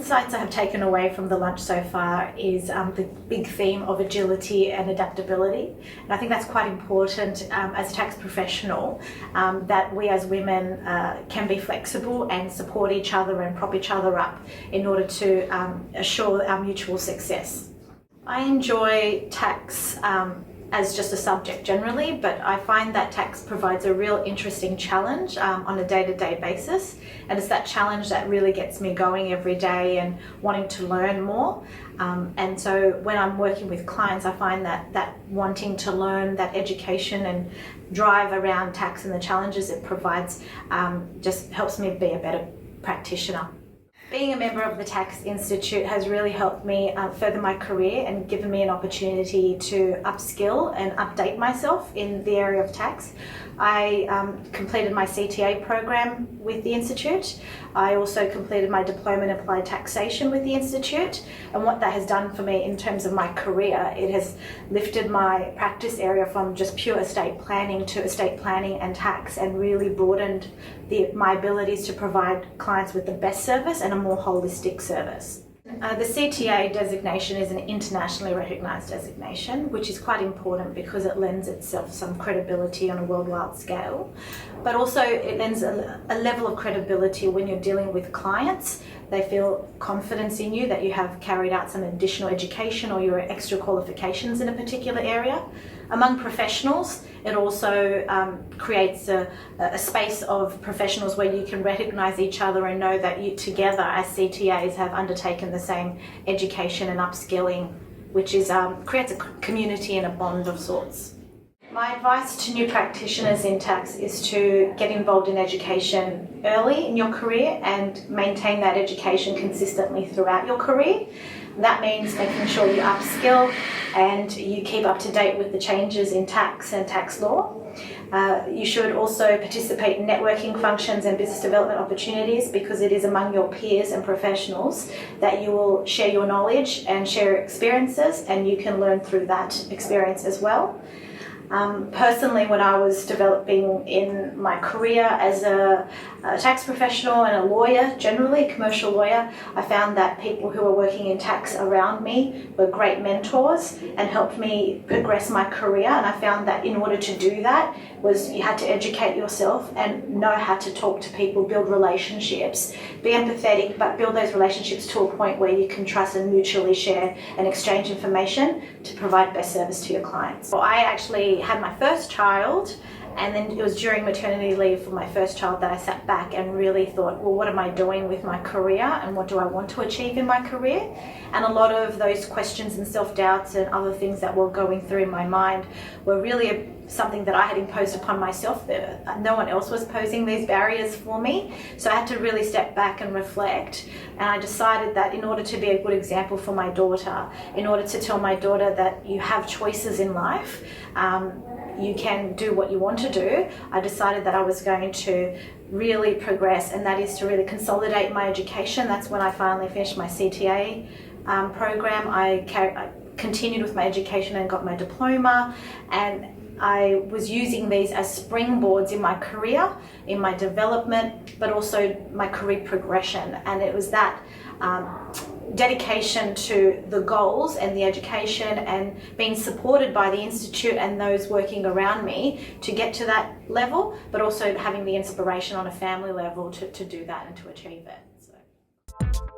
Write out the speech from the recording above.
insights I have taken away from the lunch so far is the big theme of agility and adaptability. And I think that's quite important as a tax professional, that we as women can be flexible and support each other and prop each other up in order to assure our mutual success. I enjoy tax as just a subject generally, but I find that tax provides a real interesting challenge on a day-to-day basis, and it's that challenge that really gets me going every day and wanting to learn more. And so when I'm working with clients, I find that wanting to learn, that education and drive around tax and the challenges it provides just helps me be a better practitioner. Being a member of the Tax Institute has really helped me further my career and given me an opportunity to upskill and update myself in the area of tax. I completed my CTA program with the Institute. I also completed my diploma in applied taxation with the Institute, and what that has done for me in terms of my career, it has lifted my practice area from just pure estate planning to estate planning and tax, and really broadened my abilities to provide clients with the best service and a more holistic service. The CTA designation is an internationally recognised designation, which is quite important because it lends itself some credibility on a worldwide scale, but also it lends a level of credibility when you're dealing with clients. They feel confidence in you that you have carried out some additional education or your extra qualifications in a particular area. Among professionals, it also creates a space of professionals where you can recognise each other and know that you together as CTAs have undertaken the same education and upskilling, which is creates a community and a bond of sorts. My advice to new practitioners in tax is to get involved in education early in your career and maintain that education consistently throughout your career. That means making sure you upskill and you keep up to date with the changes in tax and tax law. You should also participate in networking functions and business development opportunities, because it is among your peers and professionals that you will share your knowledge and share experiences, and you can learn through that experience as well. Personally, when I was developing in my career as a tax professional and a lawyer, generally a commercial lawyer, I found that people who were working in tax around me were great mentors and helped me progress my career. And I found that in order to do that was you had to educate yourself and know how to talk to people, build relationships, be empathetic, but build those relationships to a point where you can trust and mutually share and exchange information to provide best service to your clients. So I actually had my first child, and then it was during maternity leave for my first child that I sat back and really thought, well, what am I doing with my career and what do I want to achieve in my career? And a lot of those questions and self-doubts and other things that were going through in my mind were really something that I had imposed upon myself. No one else was posing these barriers for me. So I had to really step back and reflect. And I decided that in order to be a good example for my daughter, in order to tell my daughter that you have choices in life, you can do what you want to do, I decided that I was going to really progress, and that is to really consolidate my education. That's when I finally finished my CTA program. I continued with my education and got my diploma, and I was using these as springboards in my career, in my development, but also my career progression. And it was that dedication to the goals and the education and being supported by the Institute and those working around me to get to that level, but also having the inspiration on a family level to do that and to achieve it. So.